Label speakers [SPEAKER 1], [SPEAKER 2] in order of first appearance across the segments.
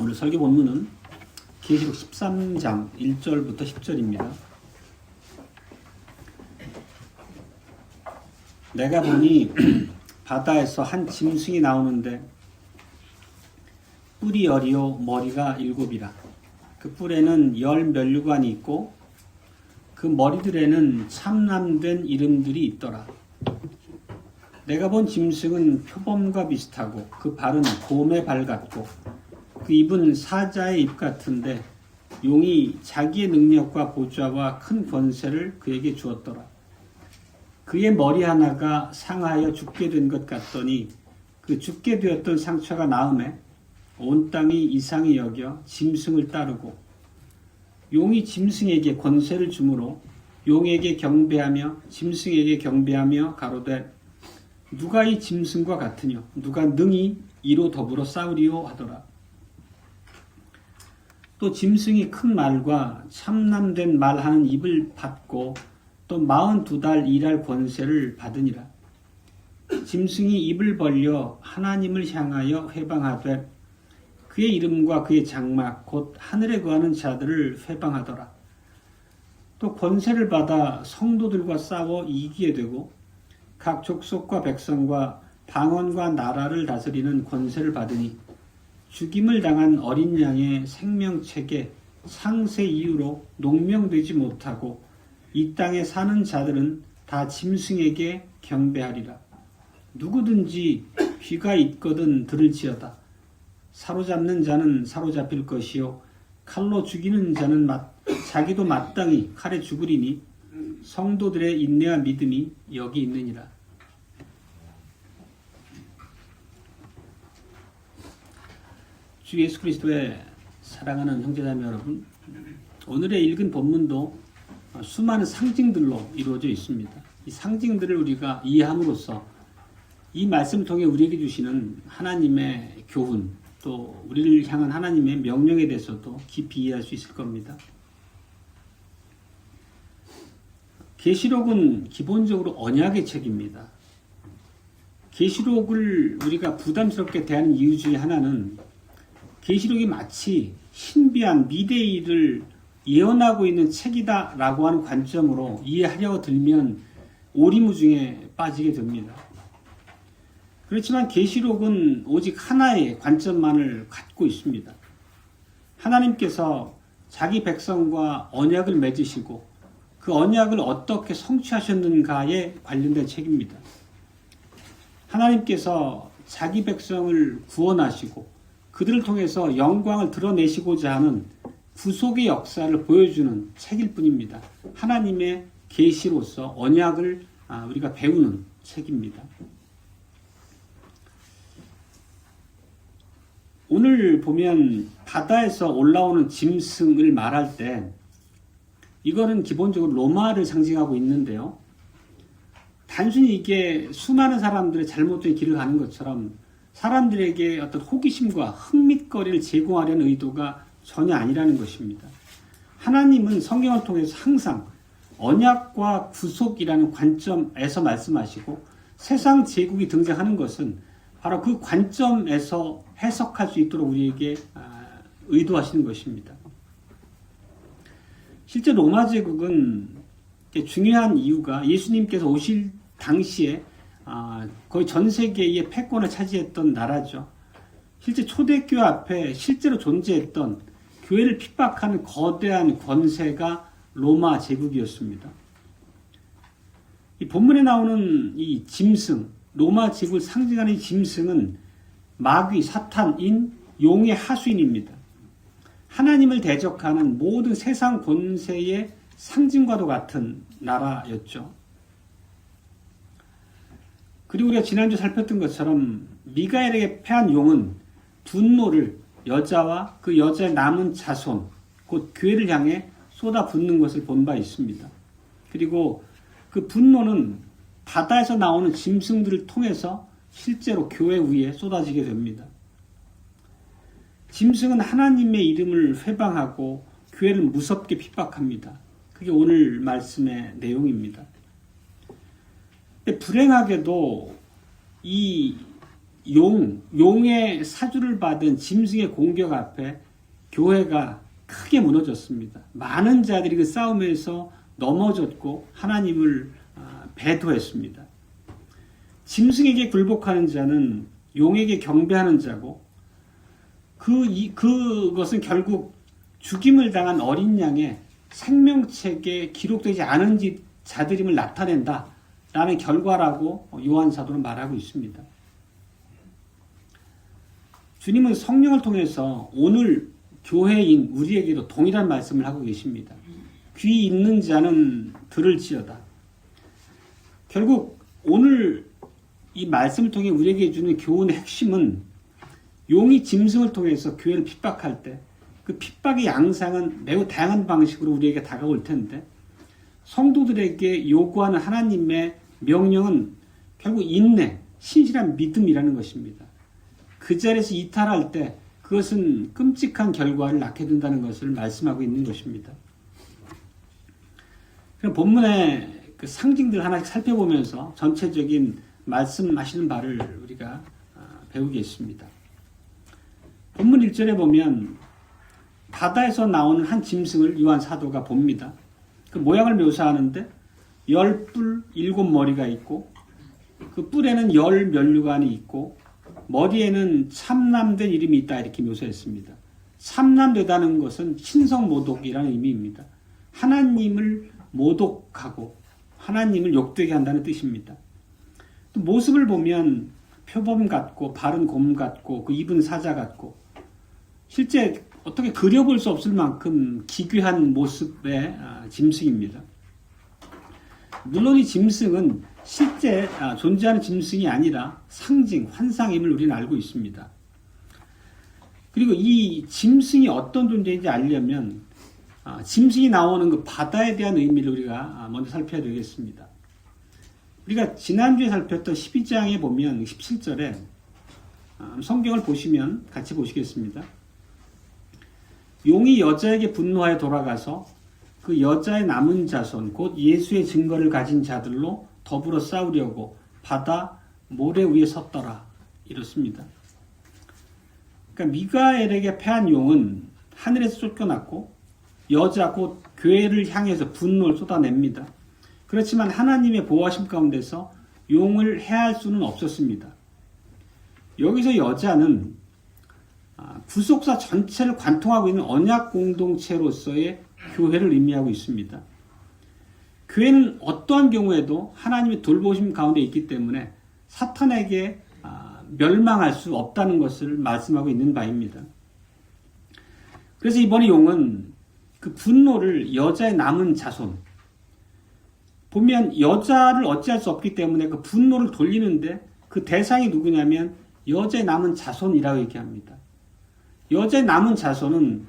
[SPEAKER 1] 오늘 설교 본문은 계시록 13장 1절부터 10절입니다. 내가 보니 바다에서 한 짐승이 나오는데 뿔이 10이요 머리가 7이라. 그 뿔에는 10 면류관이 있고 그 머리들에는 참남된 이름들이 있더라. 내가 본 짐승은 표범과 비슷하고 그 발은 곰의 발 같고 그 입은 사자의 입 같은데 용이 자기의 능력과 보좌와 큰 권세를 그에게 주었더라. 그의 머리 하나가 상하여 죽게 된 것 같더니 그 죽게 되었던 상처가 나음에 온 땅이 이상히 여겨 짐승을 따르고 용이 짐승에게 권세를 주므로 용에게 경배하며 짐승에게 경배하며 가로되 누가 이 짐승과 같으뇨 누가 능히 이로 더불어 싸우리요 하더라. 또 짐승이 큰 말과 참남된 말하는 입을 받고 또 42달 일할 권세를 받으니라. 짐승이 입을 벌려 하나님을 향하여 회방하되 그의 이름과 그의 장막 곧 하늘에 거하는 자들을 회방하더라. 또 권세를 받아 성도들과 싸워 이기게 되고 각 족속과 백성과 방언과 나라를 다스리는 권세를 받으니 죽임을 당한 어린 양의 생명책에 상세 이후로 농명되지 못하고 이 땅에 사는 자들은 다 짐승에게 경배하리라. 누구든지 귀가 있거든 들을지어다. 사로잡는 자는 사로잡힐 것이요 칼로 죽이는 자는 자기도 마땅히 칼에 죽으리니 성도들의 인내와 믿음이 여기 있느니라. 주 예수 그리스도의 사랑하는 형제자매 여러분, 오늘의 읽은 본문도 수많은 상징들로 이루어져 있습니다. 이 상징들을 우리가 이해함으로써 이 말씀을 통해 우리에게 주시는 하나님의 교훈, 또 우리를 향한 하나님의 명령에 대해서도 깊이 이해할 수 있을 겁니다. 계시록은 기본적으로 언약의 책입니다. 계시록을 우리가 부담스럽게 대하는 이유 중에 하나는 계시록이 마치 신비한 미래의 일을 예언하고 있는 책이다라고 하는 관점으로 이해하려고 들면 오리무중에 빠지게 됩니다. 그렇지만 계시록은 오직 하나의 관점만을 갖고 있습니다. 하나님께서 자기 백성과 언약을 맺으시고 그 언약을 어떻게 성취하셨는가에 관련된 책입니다. 하나님께서 자기 백성을 구원하시고 그들을 통해서 영광을 드러내시고자 하는 구속의 역사를 보여주는 책일 뿐입니다. 하나님의 계시로서 언약을 우리가 배우는 책입니다. 오늘 보면 바다에서 올라오는 짐승을 말할 때 이거는 기본적으로 로마를 상징하고 있는데요. 단순히 이게 수많은 사람들의 잘못된 길을 가는 것처럼 사람들에게 어떤 호기심과 흥밋거리를 제공하려는 의도가 전혀 아니라는 것입니다. 하나님은 성경을 통해서 항상 언약과 구속이라는 관점에서 말씀하시고 세상 제국이 등장하는 것은 바로 그 관점에서 해석할 수 있도록 우리에게 의도하시는 것입니다. 실제 로마 제국은 중요한 이유가 예수님께서 오실 당시에 거의 전 세계의 패권을 차지했던 나라죠. 실제 초대교회 앞에 실제로 존재했던 교회를 핍박하는 거대한 권세가 로마 제국이었습니다. 이 본문에 나오는 이 짐승, 로마 제국을 상징하는 이 짐승은 마귀, 사탄인 용의 하수인입니다. 하나님을 대적하는 모든 세상 권세의 상징과도 같은 나라였죠. 그리고 우리가 지난주 살폈던 것처럼 미가엘에게 패한 용은 분노를 여자와 그 여자의 남은 자손, 곧 교회를 향해 쏟아붓는 것을 본 바 있습니다. 그리고 그 분노는 바다에서 나오는 짐승들을 통해서 실제로 교회 위에 쏟아지게 됩니다. 짐승은 하나님의 이름을 회방하고 교회를 무섭게 핍박합니다. 그게 오늘 말씀의 내용입니다. 근데 불행하게도 이 용의 사주를 받은 짐승의 공격 앞에 교회가 크게 무너졌습니다. 많은 자들이 그 싸움에서 넘어졌고 하나님을 배도했습니다. 짐승에게 굴복하는 자는 용에게 경배하는 자고 그것은 결국 죽임을 당한 어린 양의 생명책에 기록되지 않은 자들임을 나타낸다라는 결과라고 요한 사도는 말하고 있습니다. 주님은 성령을 통해서 오늘 교회인 우리에게도 동일한 말씀을 하고 계십니다. 귀 있는 자는 들을지어다. 결국 오늘 이 말씀을 통해 우리에게 주는 교훈의 핵심은 용이 짐승을 통해서 교회를 핍박할 때 그 핍박의 양상은 매우 다양한 방식으로 우리에게 다가올 텐데 성도들에게 요구하는 하나님의 명령은 결국 인내, 신실한 믿음이라는 것입니다. 그 자리에서 이탈할 때 그것은 끔찍한 결과를 낳게 된다는 것을 말씀하고 있는 것입니다. 그럼 본문의 그 상징들 하나씩 살펴보면서 전체적인 말씀하시는 바를 우리가 배우겠습니다. 본문 1절에 보면 바다에서 나오는 한 짐승을 요한 사도가 봅니다. 그 모양을 묘사하는데 10뿔 7머리가 있고 그 뿔에는 10면류관이 있고 머리에는 참남된 이름이 있다 이렇게 묘사했습니다. 참남되다는 것은 신성모독이라는 의미입니다. 하나님을 모독하고 하나님을 욕되게 한다는 뜻입니다. 또 모습을 보면 표범 같고 바른 곰 같고 그 입은 사자 같고 실제 어떻게 그려볼 수 없을 만큼 기괴한 모습의 짐승입니다. 물론 이 짐승은 실제 존재하는 짐승이 아니라 상징, 환상임을 우리는 알고 있습니다. 그리고 이 짐승이 어떤 존재인지 알려면 짐승이 나오는 그 바다에 대한 의미를 우리가 먼저 살펴야 되겠습니다. 우리가 지난주에 살폈던 12장에 보면 17절에 성경을 보시면 같이 보시겠습니다. 용이 여자에게 분노하여 돌아가서 그 여자의 남은 자손 곧 예수의 증거를 가진 자들로 더불어 싸우려고 바다 모래 위에 섰더라 이렇습니다. 그러니까 미가엘에게 패한 용은 하늘에서 쫓겨났고 여자 곧 교회를 향해서 분노를 쏟아냅니다. 그렇지만 하나님의 보호하심 가운데서 용을 해할 수는 없었습니다. 여기서 여자는 구속사 전체를 관통하고 있는 언약 공동체로서의 교회를 의미하고 있습니다. 교회는 어떠한 경우에도 하나님의 돌보심 가운데 있기 때문에 사탄에게 멸망할 수 없다는 것을 말씀하고 있는 바입니다. 그래서 이번에 용은 그 분노를 여자의 남은 자손, 보면 여자를 어찌할 수 없기 때문에 그 분노를 돌리는데 그 대상이 누구냐면 여자의 남은 자손이라고 얘기합니다. 여자의 남은 자손은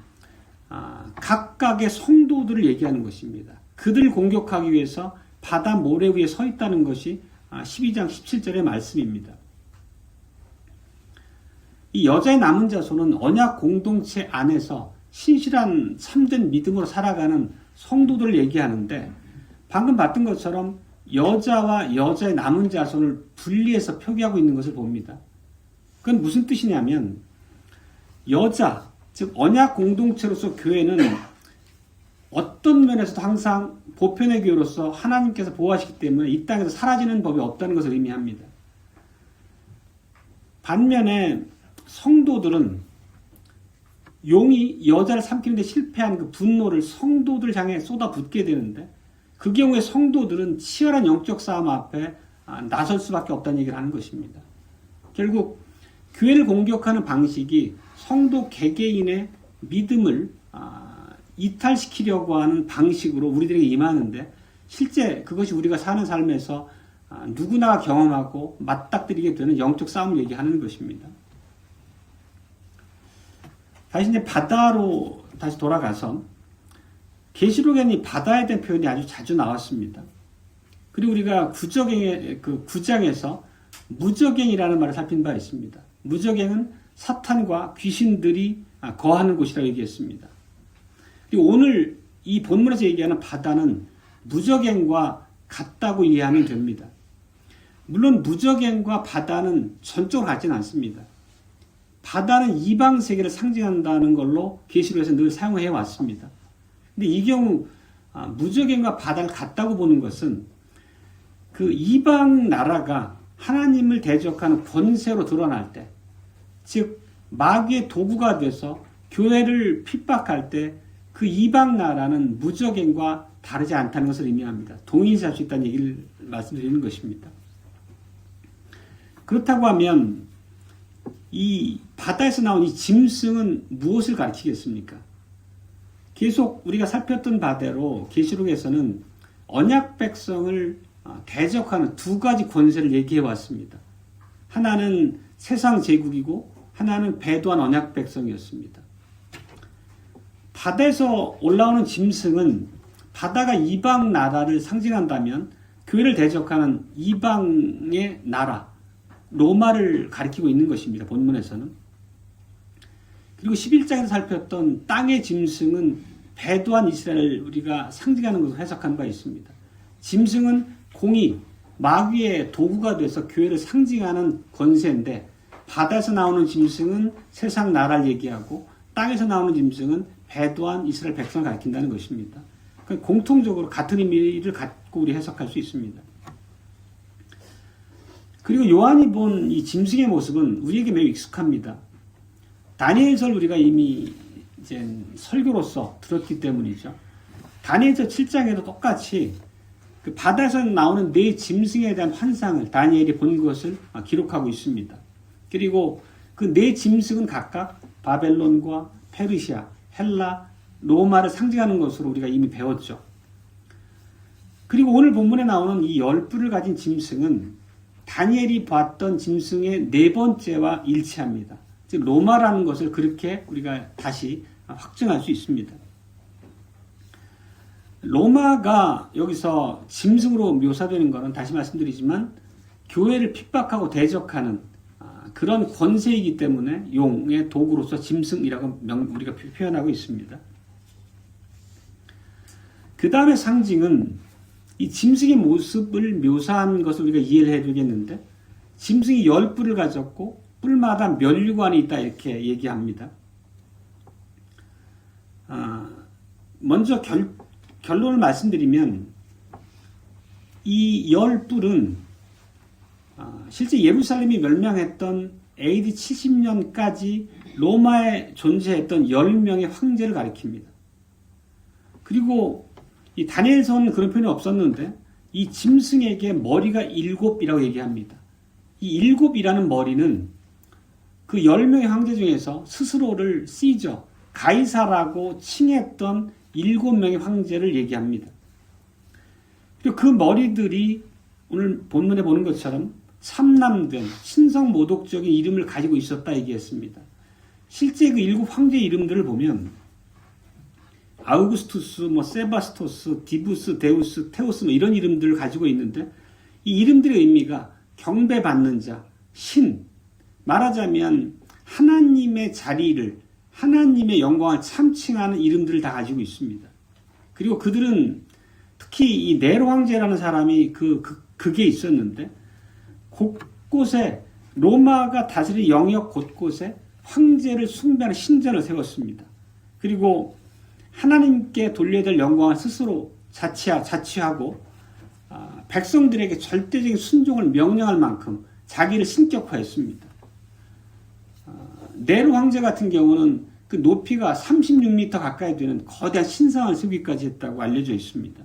[SPEAKER 1] 각각의 성도들을 얘기하는 것입니다. 그들을 공격하기 위해서 바다 모래 위에 서 있다는 것이 12장 17절의 말씀입니다. 이 여자의 남은 자손은 언약 공동체 안에서 신실한 참된 믿음으로 살아가는 성도들을 얘기하는데 방금 봤던 것처럼 여자와 여자의 남은 자손을 분리해서 표기하고 있는 것을 봅니다. 그건 무슨 뜻이냐면 여자, 즉 언약 공동체로서 교회는 어떤 면에서도 항상 보편의 교회로서 하나님께서 보호하시기 때문에 이 땅에서 사라지는 법이 없다는 것을 의미합니다. 반면에 성도들은 용이 여자를 삼키는 데 실패한 그 분노를 성도들 향해 쏟아붓게 되는데 그 경우에 성도들은 치열한 영적 싸움 앞에 나설 수밖에 없다는 얘기를 하는 것입니다. 결국 교회를 공격하는 방식이 성도 개개인의 믿음을 이탈시키려고 하는 방식으로 우리들에게 임하는데 실제 그것이 우리가 사는 삶에서 누구나 경험하고 맞닥뜨리게 되는 영적 싸움을 얘기하는 것입니다. 다시 이제 바다로 다시 돌아가서 계시록에는 이 바다에 대한 표현이 아주 자주 나왔습니다. 그리고 우리가 구장에서 무저갱이라는 말을 살핀 바 있습니다. 무저갱은 사탄과 귀신들이 거하는 곳이라고 얘기했습니다. 그리고 오늘 이 본문에서 얘기하는 바다는 무저갱과 같다고 이해하면 됩니다. 물론 무저갱과 바다는 전적으로 같지는 않습니다. 바다는 이방 세계를 상징한다는 걸로 계시록에서 늘 사용해 왔습니다. 근데 이 경우 무저갱과 바다를 같다고 보는 것은 그 이방 나라가 하나님을 대적하는 권세로 드러날 때, 즉 마귀의 도구가 돼서 교회를 핍박할 때 그 이방 나라는 무저갱과 다르지 않다는 것을 의미합니다. 동일시할 수 있다는 얘기를 말씀드리는 것입니다. 그렇다고 하면 이 바다에서 나온 이 짐승은 무엇을 가리키겠습니까? 계속 우리가 살폈던 바대로 계시록에서는 언약 백성을 대적하는 두 가지 권세를 얘기해 왔습니다. 하나는 세상 제국이고 하나는 배도한 언약 백성이었습니다. 바다에서 올라오는 짐승은 바다가 이방 나라를 상징한다면 교회를 대적하는 이방의 나라 로마를 가리키고 있는 것입니다. 본문에서는. 그리고 11장에서 살폈던 땅의 짐승은 배도한 이스라엘을 우리가 상징하는 것으로 해석한 바 있습니다. 짐승은 공의, 마귀의 도구가 돼서 교회를 상징하는 권세인데 바다에서 나오는 짐승은 세상 나라를 얘기하고 땅에서 나오는 짐승은 배도한 이스라엘 백성을 가리킨다는 것입니다. 그러니까 공통적으로 같은 의미를 갖고 우리 해석할 수 있습니다. 그리고 요한이 본 이 짐승의 모습은 우리에게 매우 익숙합니다. 다니엘서를 우리가 이미 이제 설교로서 들었기 때문이죠. 다니엘서 7장에도 똑같이 그 바다에서 나오는 네 짐승에 대한 환상을 다니엘이 본 것을 기록하고 있습니다. 그리고 그 네 짐승은 각각 바벨론과 페르시아, 헬라, 로마를 상징하는 것으로 우리가 이미 배웠죠. 그리고 오늘 본문에 나오는 이 10뿔을 가진 짐승은 다니엘이 봤던 짐승의 네 번째와 일치합니다. 즉 로마라는 것을 그렇게 우리가 다시 확증할 수 있습니다. 로마가 여기서 짐승으로 묘사되는 것은 다시 말씀드리지만 교회를 핍박하고 대적하는 그런 권세이기 때문에 용의 도구로서 짐승이라고 우리가 표현하고 있습니다. 그 다음에 상징은 이 짐승의 모습을 묘사한 것을 우리가 이해를 해주겠는데 짐승이 10뿔을 가졌고 뿔마다 면류관이 있다 이렇게 얘기합니다. 먼저 결론을 말씀드리면 이 10뿔은 실제 예루살렘이 멸망했던 AD 70년까지 로마에 존재했던 10명의 황제를 가리킵니다. 그리고 이 다니엘서는 그런 표현이 없었는데 이 짐승에게 머리가 7이라고 얘기합니다. 이 7이라는 머리는 그 10명의 황제 중에서 스스로를 시저, 가이사라고 칭했던 7명의 황제를 얘기합니다. 그리고 그 머리들이 오늘 본문에 보는 것처럼 삼남된 신성모독적인 이름을 가지고 있었다 얘기했습니다. 실제 그 7 황제 이름들을 보면 아우구스투스, 세바스토스, 디부스, 데우스, 테오스 이런 이름들을 가지고 있는데 이 이름들의 의미가 경배받는 자, 신, 말하자면 하나님의 자리를, 하나님의 영광을 참칭하는 이름들을 다 가지고 있습니다. 그리고 그들은 특히 이 네로 황제라는 사람이 그게 있었는데 곳곳에 로마가 다스린 영역 곳곳에 황제를 숭배하는 신전을 세웠습니다. 그리고 하나님께 돌려야 될 영광을 스스로 자취하고 백성들에게 절대적인 순종을 명령할 만큼 자기를 신격화했습니다. 네로 황제 같은 경우는 그 높이가 36m 가까이 되는 거대한 신상을 세우기까지 했다고 알려져 있습니다.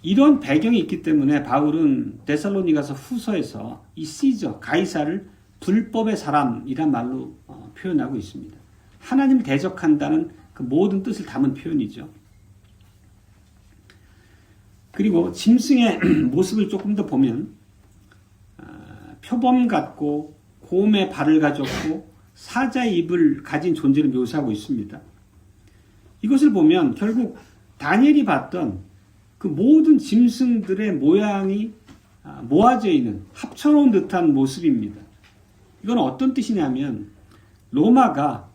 [SPEAKER 1] 이런 배경이 있기 때문에 바울은 데살로니가서 후서에서 이 시저, 가이사를 불법의 사람이란 말로 표현하고 있습니다. 하나님을 대적한다는 그 모든 뜻을 담은 표현이죠. 그리고 짐승의 모습을 조금 더 보면 표범 같고 곰의 발을 가졌고 사자의 입을 가진 존재를 묘사하고 있습니다. 이것을 보면 결국 다니엘이 봤던 그 모든 짐승들의 모양이 모아져 있는 합쳐놓은 듯한 모습입니다. 이건 어떤 뜻이냐면 로마가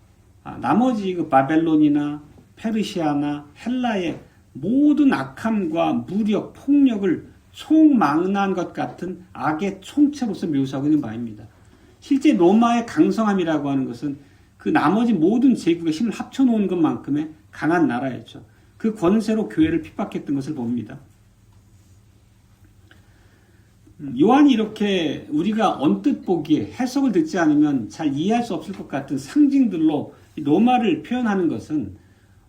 [SPEAKER 1] 나머지 그 바벨론이나 페르시아나 헬라의 모든 악함과 무력, 폭력을 총망라한 것 같은 악의 총체로서 묘사하고 있는 바입니다. 실제 로마의 강성함이라고 하는 것은 그 나머지 모든 제국의 힘을 합쳐놓은 것만큼의 강한 나라였죠. 그 권세로 교회를 핍박했던 것을 봅니다. 요한이 이렇게 우리가 언뜻 보기에 해석을 듣지 않으면 잘 이해할 수 없을 것 같은 상징들로 로마를 표현하는 것은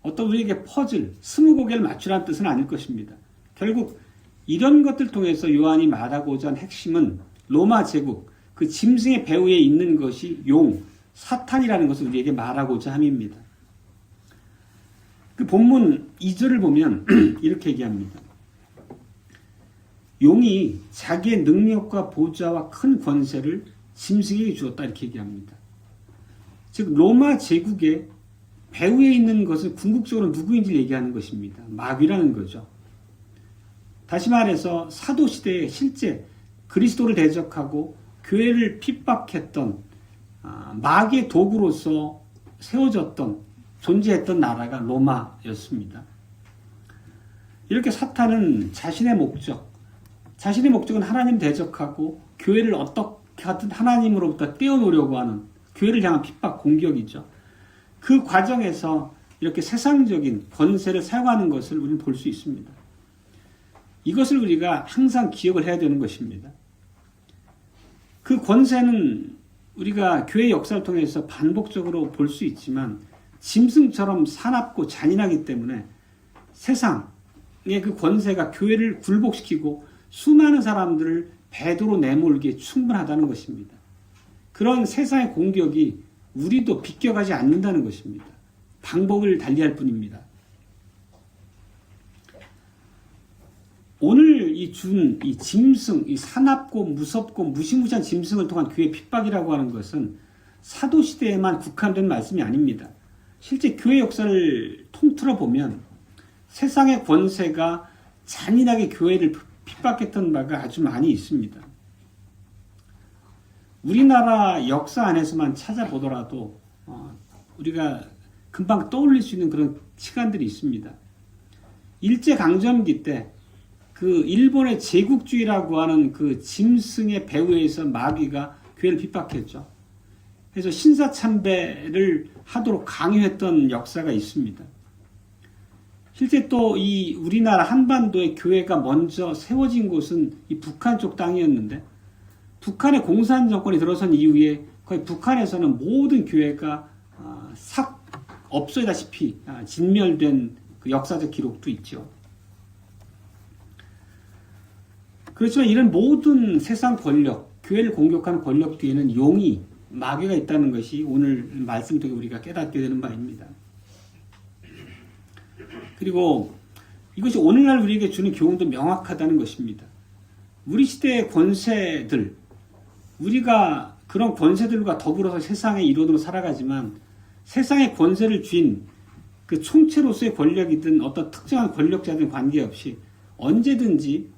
[SPEAKER 1] 어떤 우리에게 퍼즐, 스무고개를 맞추라는 뜻은 아닐 것입니다. 결국 이런 것들 통해서 요한이 말하고자 한 핵심은 로마 제국, 그 짐승의 배후에 있는 것이 용, 사탄이라는 것을 우리에게 말하고자 함입니다. 그 본문 2절을 보면 이렇게 얘기합니다. 용이 자기의 능력과 보좌와 큰 권세를 짐승에게 주었다 이렇게 얘기합니다. 즉 로마 제국의 배후에 있는 것은 궁극적으로 누구인지 얘기하는 것입니다. 마귀라는 거죠. 다시 말해서 사도시대에 실제 그리스도를 대적하고 교회를 핍박했던 마귀의 도구로서 세워졌던 존재했던 나라가 로마였습니다. 이렇게 사탄은 자신의 목적은 하나님 대적하고 교회를 어떻게 하든 하나님으로부터 떼어놓으려고 하는 교회를 향한 핍박 공격이죠. 그 과정에서 이렇게 세상적인 권세를 사용하는 것을 우리는 볼 수 있습니다. 이것을 우리가 항상 기억을 해야 되는 것입니다. 그 권세는 우리가 교회 역사를 통해서 반복적으로 볼 수 있지만 짐승처럼 사납고 잔인하기 때문에 세상의 그 권세가 교회를 굴복시키고 수많은 사람들을 배도로 내몰기에 충분하다는 것입니다. 그런 세상의 공격이 우리도 비껴가지 않는다는 것입니다. 방법을 달리할 뿐입니다. 오늘 이 짐승, 이 사납고 무섭고 무시무시한 짐승을 통한 교회 핍박이라고 하는 것은 사도시대에만 국한된 말씀이 아닙니다. 실제 교회 역사를 통틀어 보면 세상의 권세가 잔인하게 교회를 핍박했던 바가 아주 많이 있습니다. 우리나라 역사 안에서만 찾아보더라도 우리가 금방 떠올릴 수 있는 그런 시간들이 있습니다. 일제강점기 때 그 일본의 제국주의라고 하는 그 짐승의 배후에서 마귀가 교회를 핍박했죠. 그래서 신사참배를 하도록 강요했던 역사가 있습니다. 실제 또 이 우리나라 한반도의 교회가 먼저 세워진 곳은 이 북한 쪽 땅이었는데 북한의 공산 정권이 들어선 이후에 거의 북한에서는 모든 교회가 싹 없어지다시피 진멸된 그 역사적 기록도 있죠. 그렇지만 이런 모든 세상 권력, 교회를 공격하는 권력 뒤에는 용이, 마귀가 있다는 것이 오늘 말씀 통해 우리가 깨닫게 되는 바입니다. 그리고 이것이 오늘날 우리에게 주는 교훈도 명확하다는 것입니다. 우리 시대의 권세들, 우리가 그런 권세들과 더불어서 세상의 이론으로 살아가지만 세상의 권세를 쥔 그 총체로서의 권력이든 어떤 특정한 권력자든 관계없이 언제든지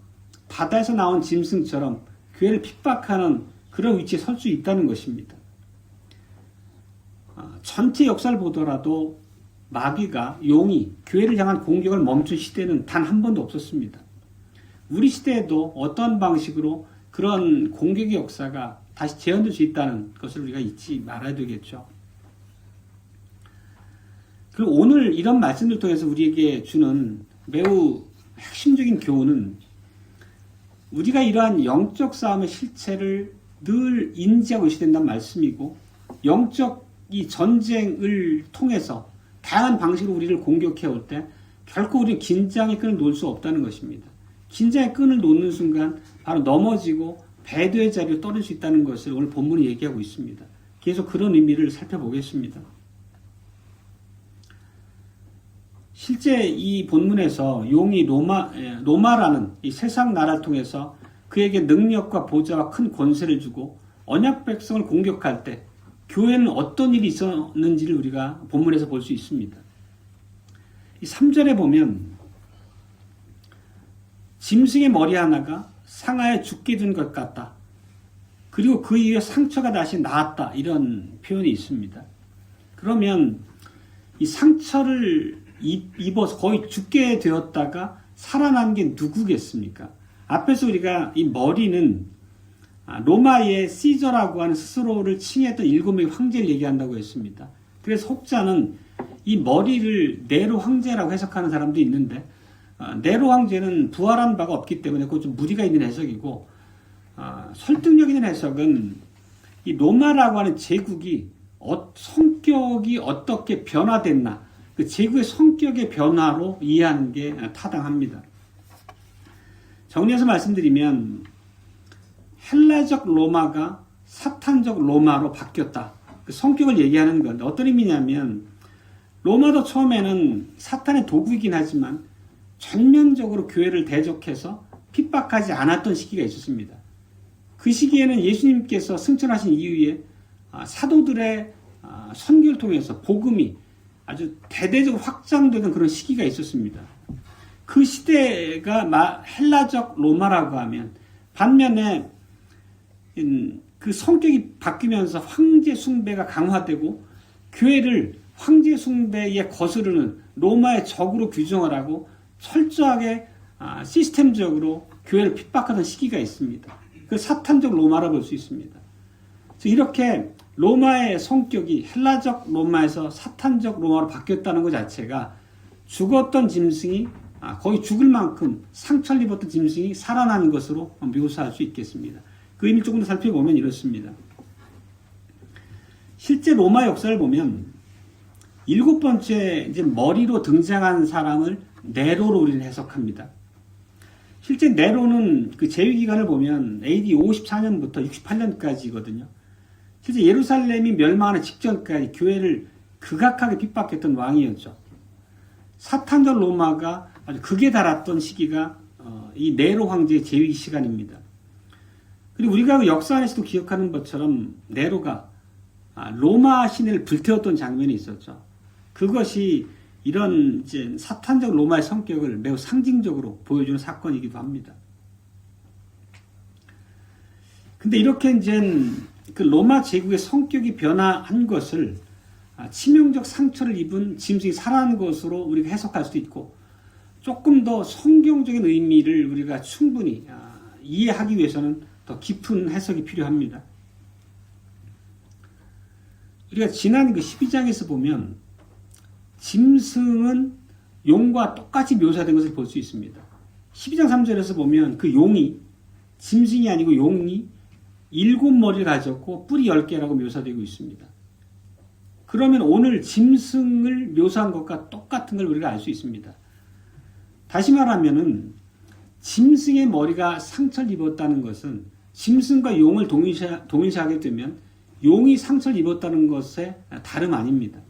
[SPEAKER 1] 바다에서 나온 짐승처럼 교회를 핍박하는 그런 위치에 설 수 있다는 것입니다. 전체 역사를 보더라도 마귀가, 용이 교회를 향한 공격을 멈춘 시대는 단 한 번도 없었습니다. 우리 시대에도 어떤 방식으로 그런 공격의 역사가 다시 재현될 수 있다는 것을 우리가 잊지 말아야 되겠죠. 그리고 오늘 이런 말씀을 통해서 우리에게 주는 매우 핵심적인 교훈은 우리가 이러한 영적 싸움의 실체를 늘 인지하고 있어야 된다는 말씀이고, 영적 이 전쟁을 통해서 다양한 방식으로 우리를 공격해 올 때 결코 우리는 긴장의 끈을 놓을 수 없다는 것입니다. 긴장의 끈을 놓는 순간 바로 넘어지고 배도의 자리로 떨어질 수 있다는 것을 오늘 본문이 얘기하고 있습니다. 계속 그런 의미를 살펴보겠습니다. 실제 이 본문에서 용이 로마라는 이 세상 나라를 통해서 그에게 능력과 보좌와 큰 권세를 주고 언약 백성을 공격할 때 교회는 어떤 일이 있었는지를 우리가 본문에서 볼 수 있습니다. 이 3절에 보면 짐승의 머리 하나가 상하에 죽게 된 것 같다. 그리고 그 이후에 상처가 다시 나았다. 이런 표현이 있습니다. 그러면 이 상처를 입어서 거의 죽게 되었다가 살아난 게 누구겠습니까? 앞에서 우리가 이 머리는 로마의 시저라고 하는 스스로를 칭했던 7명의 황제를 얘기한다고 했습니다. 그래서 혹자는 이 머리를 네로 황제라고 해석하는 사람도 있는데, 네로 황제는 부활한 바가 없기 때문에 그건 좀 무리가 있는 해석이고, 설득력 있는 해석은 이 로마라고 하는 제국이 성격이 어떻게 변화됐나, 그 제국의 성격의 변화로 이해하는 게 타당합니다. 정리해서 말씀드리면 헬라적 로마가 사탄적 로마로 바뀌었다. 그 성격을 얘기하는 건데 어떤 의미냐면, 로마도 처음에는 사탄의 도구이긴 하지만 전면적으로 교회를 대적해서 핍박하지 않았던 시기가 있었습니다. 그 시기에는 예수님께서 승천하신 이후에 사도들의 선교를 통해서 복음이 아주 대대적으로 확장되는 그런 시기가 있었습니다. 그 시대가 헬라적 로마라고 하면, 반면에 그 성격이 바뀌면서 황제 숭배가 강화되고 교회를 황제 숭배에 거스르는 로마의 적으로 규정을 하고 철저하게 시스템적으로 교회를 핍박하던 시기가 있습니다. 그 사탄적 로마라고 볼 수 있습니다. 이렇게 로마의 성격이 헬라적 로마에서 사탄적 로마로 바뀌었다는 것 자체가 죽었던 짐승이 거의 죽을 만큼 상처를 입었던 짐승이 살아난 것으로 묘사할 수 있겠습니다. 그 의미를 조금 더 살펴보면 이렇습니다. 실제 로마 역사를 보면 7번째 이제 머리로 등장한 사람을 네로로 우리는 해석합니다. 실제 네로는 그 재위 기간을 보면 AD 54년부터 68년까지거든요. 실제 예루살렘이 멸망하는 직전까지 교회를 극악하게 핍박했던 왕이었죠. 사탄적 로마가 아주 극에 달았던 시기가 이 네로 황제의 재위 시간입니다. 그리고 우리가 그 역사 안에서도 기억하는 것처럼 네로가 로마 시내를 불태웠던 장면이 있었죠. 그것이 이런 이제 사탄적 로마의 성격을 매우 상징적으로 보여주는 사건이기도 합니다. 근데 이렇게 이제 그 로마 제국의 성격이 변화한 것을 치명적 상처를 입은 짐승이 살아난 것으로 우리가 해석할 수도 있고, 조금 더 성경적인 의미를 우리가 충분히 이해하기 위해서는 더 깊은 해석이 필요합니다. 우리가 지난 그 12장에서 보면 짐승은 용과 똑같이 묘사된 것을 볼 수 있습니다. 12장 3절에서 보면 그 용이, 짐승이 아니고 용이 7머리를 가졌고 뿔이 10개라고 묘사되고 있습니다. 그러면 오늘 짐승을 묘사한 것과 똑같은 걸 우리가 알 수 있습니다. 다시 말하면은 짐승의 머리가 상처를 입었다는 것은 짐승과 용을 동일시하게 되면 용이 상처를 입었다는 것에 다름 아닙니다.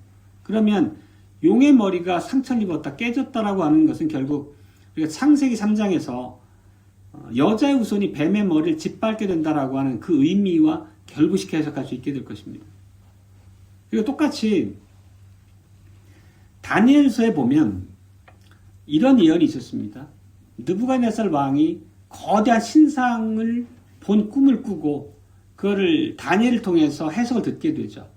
[SPEAKER 1] 그러면 용의 머리가 상처를 입었다, 깨졌다라고 하는 것은 결국 우리가 창세기 3장에서 여자의 후손이 뱀의 머리를 짓밟게 된다라고 하는 그 의미와 결부시켜 해석할 수 있게 될 것입니다. 그리고 똑같이 다니엘서에 보면 이런 예언이 있었습니다. 느부갓네살 왕이 거대한 신상을 본 꿈을 꾸고 그거를 다니엘을 통해서 해석을 듣게 되죠.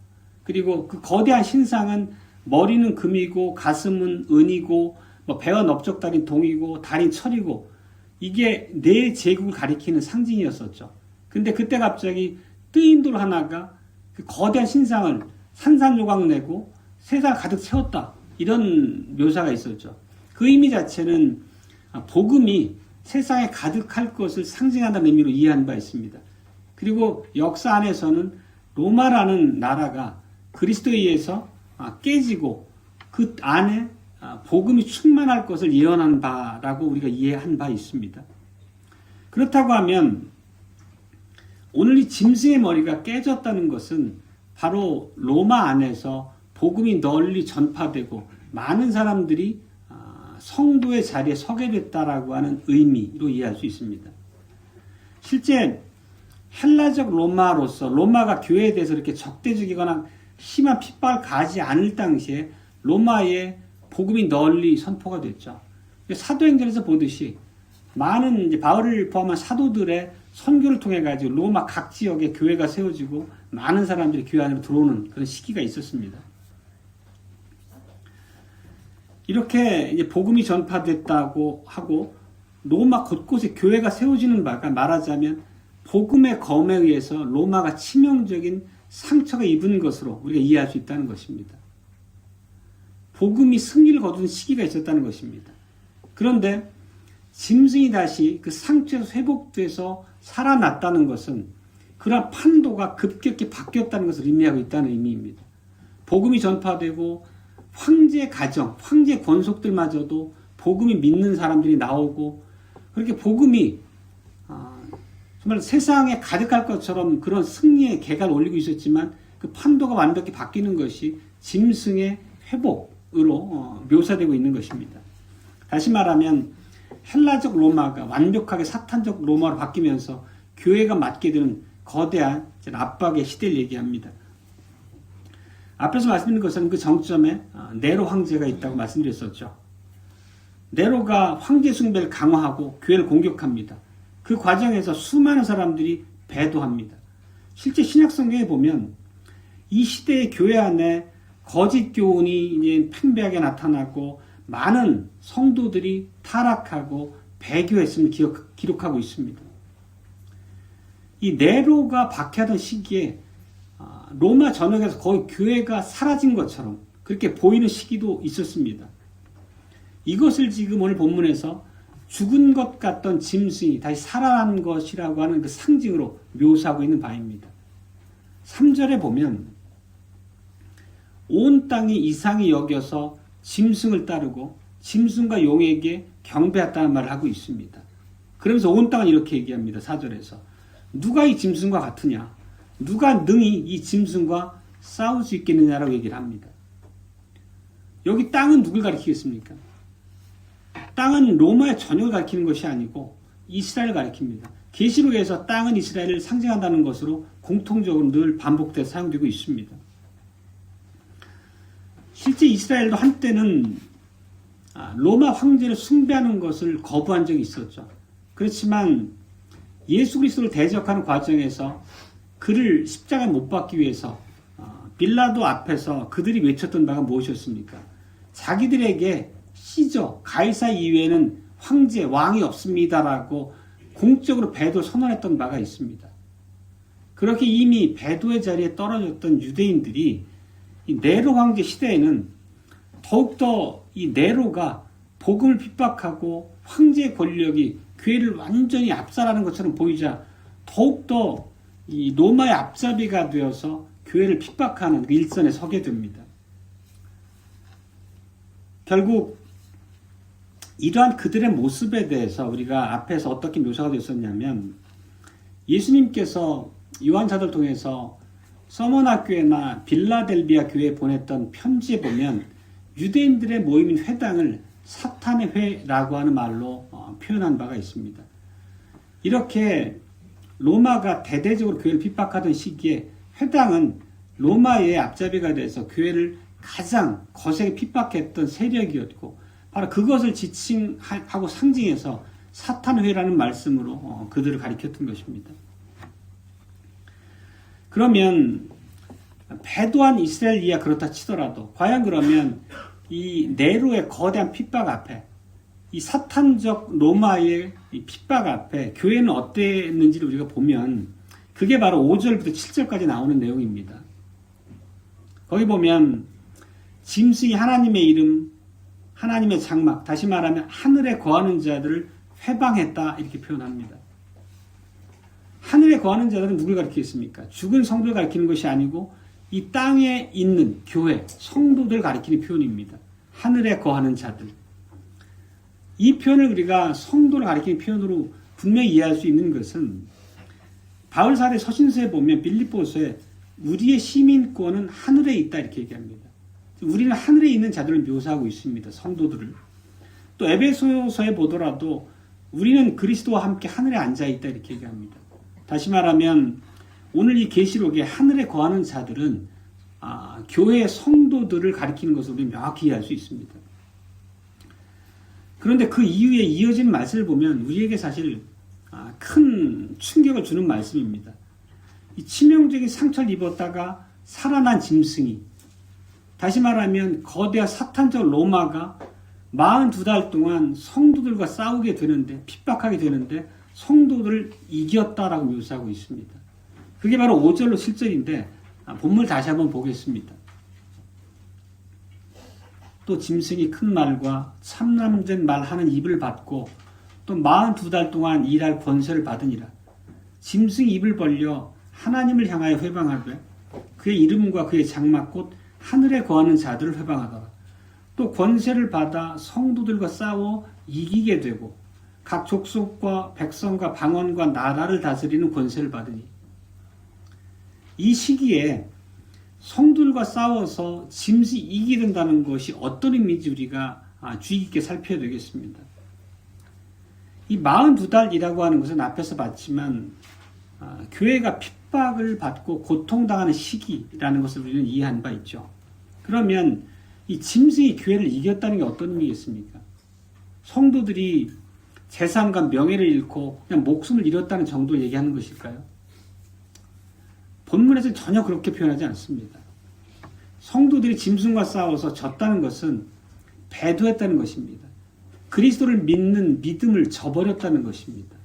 [SPEAKER 1] 그리고 그 거대한 신상은 머리는 금이고 가슴은 은이고 배와 넓적다린 동이고 다리는 철이고, 이게 네 제국을 가리키는 상징이었었죠. 근데 그때 갑자기 뜨인 돌 하나가 그 거대한 신상을 산산조각 내고 세상을 가득 채웠다, 이런 묘사가 있었죠. 그 의미 자체는 복음이 세상에 가득할 것을 상징한다는 의미로 이해한 바 있습니다. 그리고 역사 안에서는 로마라는 나라가 그리스도에 의해서 깨지고 그 안에 복음이 충만할 것을 예언한 바라고 우리가 이해한 바 있습니다. 그렇다고 하면 오늘 이 짐승의 머리가 깨졌다는 것은 바로 로마 안에서 복음이 널리 전파되고 많은 사람들이 성도의 자리에 서게 됐다라고 하는 의미로 이해할 수 있습니다. 실제 헬라적 로마로서 로마가 교회에 대해서 이렇게 적대적이거나 심한 핍박을 가하지 않을 당시에 로마의 복음이 널리 선포가 됐죠. 사도행전에서 보듯이 많은 이제 바울을 포함한 사도들의 선교를 통해 가지고 로마 각 지역에 교회가 세워지고 많은 사람들이 교회 안으로 들어오는 그런 시기가 있었습니다. 이렇게 이제 복음이 전파됐다고 하고 로마 곳곳에 교회가 세워지는 바가 말하자면 복음의 검에 의해서 로마가 치명적인 상처가 입은 것으로 우리가 이해할 수 있다는 것입니다. 복음이 승리를 거둔 시기가 있었다는 것입니다. 그런데 짐승이 다시 그 상처에서 회복돼서 살아났다는 것은 그러한 판도가 급격히 바뀌었다는 것을 의미하고 있다는 의미입니다. 복음이 전파되고 황제 가정, 황제 권속들마저도 복음이 믿는 사람들이 나오고 그렇게 복음이 정말 세상에 가득할 것처럼 그런 승리의 계가를 올리고 있었지만 그 판도가 완벽히 바뀌는 것이 짐승의 회복으로 묘사되고 있는 것입니다. 다시 말하면 헬라적 로마가 완벽하게 사탄적 로마로 바뀌면서 교회가 맞게 되는 거대한 압박의 시대를 얘기합니다. 앞에서 말씀드린 것은 그 정점에 네로 황제가 있다고 말씀드렸었죠. 네로가 황제 숭배를 강화하고 교회를 공격합니다. 그 과정에서 수많은 사람들이 배도합니다. 실제 신약성경에 보면 이 시대의 교회 안에 거짓 교훈이 이제 팽배하게 나타나고 많은 성도들이 타락하고 배교했음을 기록하고 있습니다. 이 네로가 박해하던 시기에 로마 전역에서 거의 교회가 사라진 것처럼 그렇게 보이는 시기도 있었습니다. 이것을 지금 오늘 본문에서 죽은 것 같던 짐승이 다시 살아난 것이라고 하는 그 상징으로 묘사하고 있는 바입니다. 3절에 보면 온 땅이 이상히 여겨서 짐승을 따르고 짐승과 용에게 경배했다는 말을 하고 있습니다. 그러면서 온 땅은 이렇게 얘기합니다. 4절에서 누가 이 짐승과 같으냐? 누가 능히 이 짐승과 싸울 수 있겠느냐라고 얘기를 합니다. 여기 땅은 누굴 가리키겠습니까? 땅은 로마의 전역을 가리키는 것이 아니고 이스라엘을 가리킵니다. 계시록에서 땅은 이스라엘을 상징한다는 것으로 공통적으로 늘 반복돼서 사용되고 있습니다. 실제 이스라엘도 한때는 로마 황제를 숭배하는 것을 거부한 적이 있었죠. 그렇지만 예수 그리스도를 대적하는 과정에서 그를 십자가에 못 박기 위해서 빌라도 앞에서 그들이 외쳤던 바가 무엇이었습니까? 자기들에게 시저, 가이사 이외에는 황제, 왕이 없습니다라고 공적으로 배도 선언했던 바가 있습니다. 그렇게 이미 배도의 자리에 떨어졌던 유대인들이 이 네로 황제 시대에는 더욱더 이 네로가 복음을 핍박하고 황제의 권력이 교회를 완전히 압살하는 것처럼 보이자 더욱더 이 로마의 앞잡이가 되어서 교회를 핍박하는 그 일선에 서게 됩니다. 결국 이러한 그들의 모습에 대해서 우리가 앞에서 어떻게 묘사가 됐었냐면 예수님께서 요한사도를 통해서 서머나 교회나 빌라델비아 교회에 보냈던 편지에 보면 유대인들의 모임인 회당을 사탄의 회라고 하는 말로 표현한 바가 있습니다. 이렇게 로마가 대대적으로 교회를 핍박하던 시기에 회당은 로마의 앞잡이가 돼서 교회를 가장 거세게 핍박했던 세력이었고 바로 그것을 지칭하고 상징해서 사탄회라는 말씀으로 그들을 가리켰던 것입니다. 그러면 배도한 이스라엘 이야 그렇다 치더라도 과연 그러면 이 네로의 거대한 핍박 앞에 이 사탄적 로마의 이 핍박 앞에 교회는 어땠는지를 우리가 보면 그게 바로 5절부터 7절까지 나오는 내용입니다. 거기 보면 짐승이 하나님의 이름, 하나님의 장막, 다시 말하면 하늘에 거하는 자들을 회방했다 이렇게 표현합니다. 하늘에 거하는 자들은 누굴 가리키겠습니까? 죽은 성도를 가리키는 것이 아니고 이 땅에 있는 교회, 성도들 가리키는 표현입니다. 하늘에 거하는 자들. 이 표현을 우리가 성도를 가리키는 표현으로 분명히 이해할 수 있는 것은 바울사도의 서신서에 보면 빌립보서에 우리의 시민권은 하늘에 있다 이렇게 얘기합니다. 우리는 하늘에 있는 자들을 묘사하고 있습니다. 성도들을. 또 에베소서에 보더라도 우리는 그리스도와 함께 하늘에 앉아있다 이렇게 얘기합니다. 다시 말하면 오늘 이 계시록에 하늘에 거하는 자들은 교회의 성도들을 가리키는 것을 우리는 명확히 이해할 수 있습니다. 그런데 그 이후에 이어진 말씀을 보면 우리에게 사실 큰 충격을 주는 말씀입니다. 이 치명적인 상처를 입었다가 살아난 짐승이 다시 말하면 거대한 사탄적 로마가 42달 동안 성도들과 싸우게 되는데, 핍박하게 되는데 성도들을 이겼다라고 묘사하고 있습니다. 그게 바로 5절로 7절인데 본문을 다시 한번 보겠습니다. 또 짐승이 큰 말과 참남된 말하는 입을 받고 또 42달 동안 일할 권세를 받으니라. 짐승이 입을 벌려 하나님을 향하여 회방하되 그의 이름과 그의 장막 곧 하늘에 거하는 자들을 회방하더라. 또 권세를 받아 성도들과 싸워 이기게 되고 각 족속과 백성과 방언과 나라를 다스리는 권세를 받으니, 이 시기에 성도들과 싸워서 짐승이 이기게 된다는 것이 어떤 의미인지 우리가 주의 깊게 살펴야 되겠습니다. 이 42달이라고 하는 것은 앞에서 봤지만 교회가 핍박을 받고 고통당하는 시기라는 것을 우리는 이해한 바 있죠. 그러면 이 짐승이 교회를 이겼다는 게 어떤 의미겠습니까? 성도들이 재산과 명예를 잃고 그냥 목숨을 잃었다는 정도를 얘기하는 것일까요? 본문에서 전혀 그렇게 표현하지 않습니다. 성도들이 짐승과 싸워서 졌다는 것은 배도했다는 것입니다. 그리스도를 믿는 믿음을 저버렸다는 것입니다.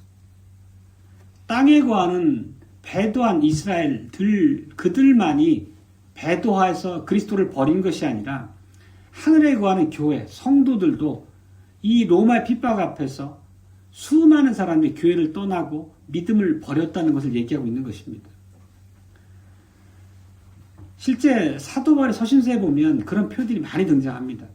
[SPEAKER 1] 땅에 거하는 배도한 이스라엘들, 그들만이 배도하여서 그리스도를 버린 것이 아니라 하늘에 거하는 교회, 성도들도 이 로마의 핍박 앞에서 수많은 사람들이 교회를 떠나고 믿음을 버렸다는 것을 얘기하고 있는 것입니다. 실제 사도 바울의 서신서에 보면 그런 표현들이 많이 등장합니다.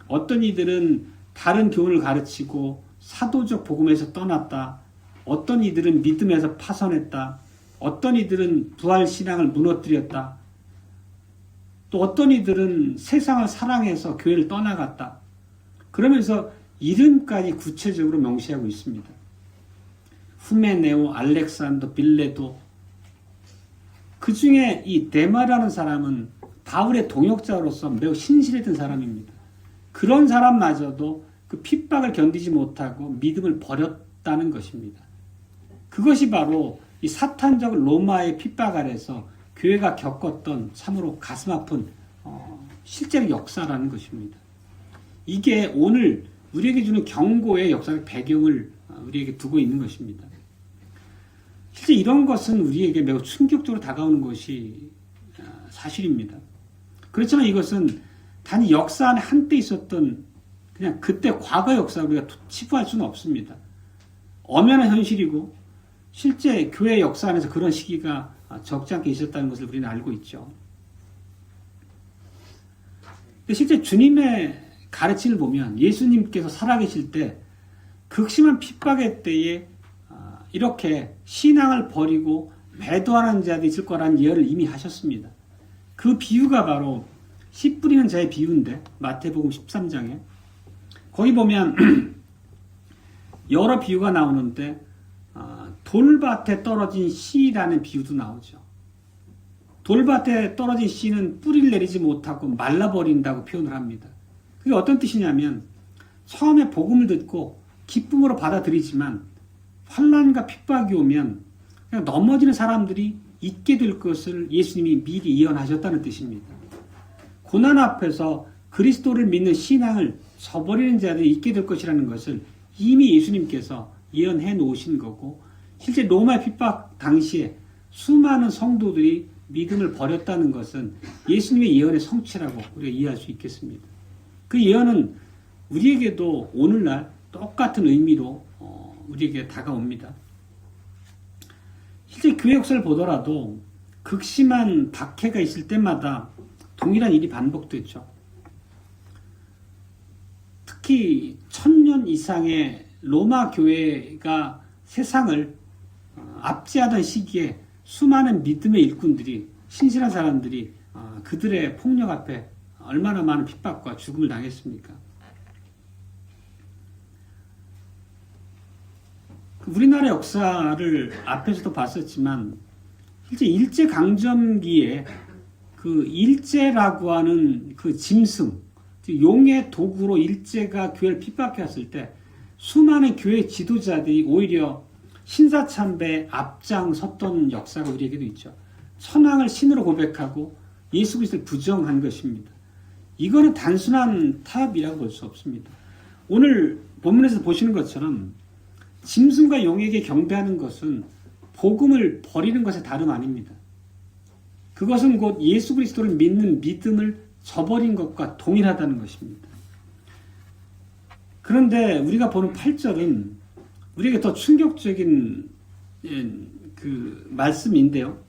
[SPEAKER 1] 어떤 이들은 다른 교훈을 가르치고 사도적 복음에서 떠났다. 어떤 이들은 믿음에서 파선했다. 어떤 이들은 부활신앙을 무너뜨렸다. 또 어떤 이들은 세상을 사랑해서 교회를 떠나갔다. 그러면서 이름까지 구체적으로 명시하고 있습니다. 후메네오, 알렉산더, 빌레도. 그 중에 이 데마라는 사람은 바울의 동역자로서 매우 신실했던 사람입니다. 그런 사람마저도 그 핍박을 견디지 못하고 믿음을 버렸다는 것입니다. 그것이 바로 이 사탄적 로마의 핍박 아래서 교회가 겪었던 참으로 가슴 아픈 실제의 역사라는 것입니다. 이게 오늘 우리에게 주는 경고의 역사적 배경을 우리에게 두고 있는 것입니다. 실제 이런 것은 우리에게 매우 충격적으로 다가오는 것이 사실입니다. 그렇지만 이것은 단지 역사 안에 한때 있었던 그냥 그때 과거 역사를 우리가 치부할 수는 없습니다. 엄연한 현실이고 실제 교회 역사 안에서 그런 시기가 적지 않게 있었다는 것을 우리는 알고 있죠. 근데 실제 주님의 가르침을 보면 예수님께서 살아계실 때 극심한 핍박의 때에 이렇게 신앙을 버리고 배도하는 자들이 있을 거라는 예언을 이미 하셨습니다. 그 비유가 바로 씨 뿌리는 자의 비유인데 마태복음 13장에 거기 보면 여러 비유가 나오는데 돌밭에 떨어진 씨라는 비유도 나오죠. 돌밭에 떨어진 씨는 뿌리를 내리지 못하고 말라버린다고 표현을 합니다. 그게 어떤 뜻이냐면 처음에 복음을 듣고 기쁨으로 받아들이지만 환난과 핍박이 오면 그냥 넘어지는 사람들이 있게 될 것을 예수님이 미리 예언하셨다는 뜻입니다. 고난 앞에서 그리스도를 믿는 신앙을 저버리는 자들이 있게 될 것이라는 것을 이미 예수님께서 예언해 놓으신 거고, 실제 로마의 핍박 당시에 수많은 성도들이 믿음을 버렸다는 것은 예수님의 예언의 성취라고 우리가 이해할 수 있겠습니다. 그 예언은 우리에게도 오늘날 똑같은 의미로 우리에게 다가옵니다. 실제 교회 역사를 보더라도 극심한 박해가 있을 때마다 동일한 일이 반복됐죠. 특히 1000년 이상의 로마 교회가 세상을 압제하던 시기에 수많은 믿음의 일꾼들이, 신실한 사람들이 그들의 폭력 앞에 얼마나 많은 핍박과 죽음을 당했습니까? 우리나라 역사를 앞에서도 봤었지만 실제 일제강점기에 그 일제라고 하는 그 짐승, 용의 도구로 일제가 교회를 핍박했을 때 수많은 교회 지도자들이 오히려 신사참배에 앞장섰던 역사가 우리에게도 있죠. 천황을 신으로 고백하고 예수 그리스도를 부정한 것입니다. 이거는 단순한 타협이라고 볼 수 없습니다. 오늘 본문에서 보시는 것처럼 짐승과 용에게 경배하는 것은 복음을 버리는 것에 다름 아닙니다. 그것은 곧 예수 그리스도를 믿는 믿음을 저버린 것과 동일하다는 것입니다. 그런데 우리가 보는 8절은 우리에게 더 충격적인 그 말씀인데요.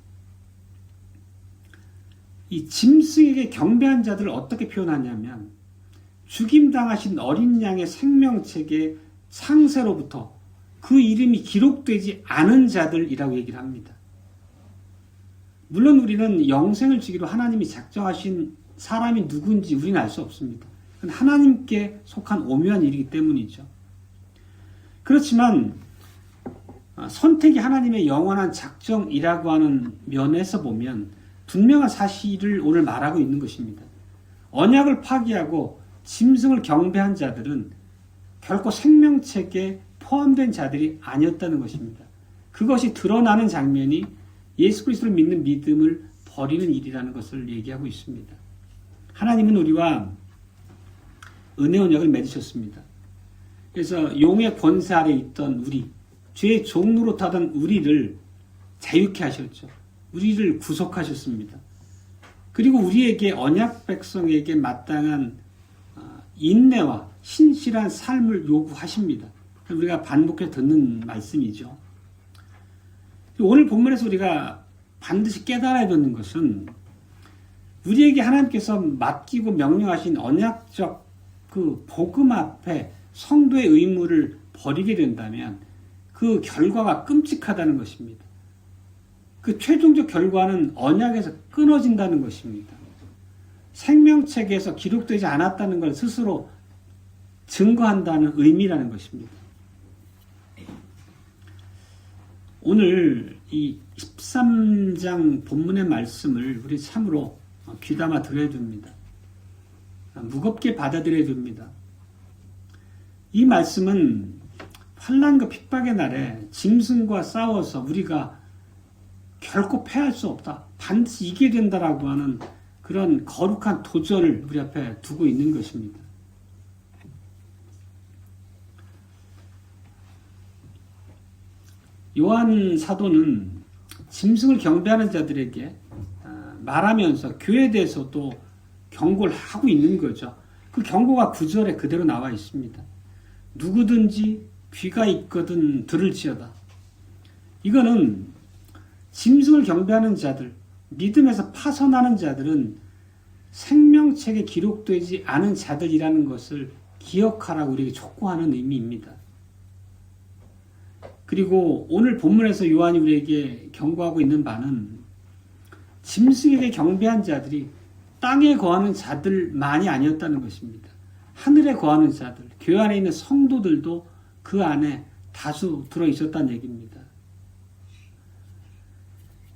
[SPEAKER 1] 이 짐승에게 경배한 자들을 어떻게 표현하냐면 죽임당하신 어린 양의 생명책의 창세로부터 그 이름이 기록되지 않은 자들이라고 얘기를 합니다. 물론 우리는 영생을 주기로 하나님이 작정하신 사람이 누군지 우리는 알 수 없습니다. 하나님께 속한 오묘한 일이기 때문이죠. 그렇지만 선택이 하나님의 영원한 작정이라고 하는 면에서 보면 분명한 사실을 오늘 말하고 있는 것입니다. 언약을 파기하고 짐승을 경배한 자들은 결코 생명책에 포함된 자들이 아니었다는 것입니다. 그것이 드러나는 장면이 예수 그리스도를 믿는 믿음을 버리는 일이라는 것을 얘기하고 있습니다. 하나님은 우리와 은혜 언약을 맺으셨습니다. 그래서 용의 권세 아래 있던 우리, 죄의 종로로 타던 우리를 자유케 하셨죠. 우리를 구속하셨습니다. 그리고 우리에게 언약 백성에게 마땅한 인내와 신실한 삶을 요구하십니다. 우리가 반복해 듣는 말씀이죠. 오늘 본문에서 우리가 반드시 깨달아야 되는 것은 우리에게 하나님께서 맡기고 명령하신 언약적 그 복음 앞에 성도의 의무를 버리게 된다면 그 결과가 끔찍하다는 것입니다. 그 최종적 결과는 언약에서 끊어진다는 것입니다. 생명책에서 기록되지 않았다는 걸 스스로 증거한다는 의미라는 것입니다. 오늘 이 13장 본문의 말씀을 우리 참으로 귀담아 들어야 됩니다. 무겁게 받아들여야 됩니다. 이 말씀은 환난과 핍박의 날에 짐승과 싸워서 우리가 결코 패할 수 없다. 반드시 이기게 된다라고 하는 그런 거룩한 도전을 우리 앞에 두고 있는 것입니다. 요한 사도는 짐승을 경배하는 자들에게 말하면서 교회에 대해서도 경고를 하고 있는 거죠. 그 경고가 9절에 그대로 나와 있습니다. 누구든지 귀가 있거든 들을지어다. 이거는 짐승을 경배하는 자들, 믿음에서 파선하는 자들은 생명책에 기록되지 않은 자들이라는 것을 기억하라고 우리에게 촉구하는 의미입니다. 그리고 오늘 본문에서 요한이 우리에게 경고하고 있는 바는 짐승에게 경배한 자들이 땅에 거하는 자들만이 아니었다는 것입니다. 하늘에 거하는 자들, 교회 안에 있는 성도들도 그 안에 다수 들어있었다는 얘기입니다.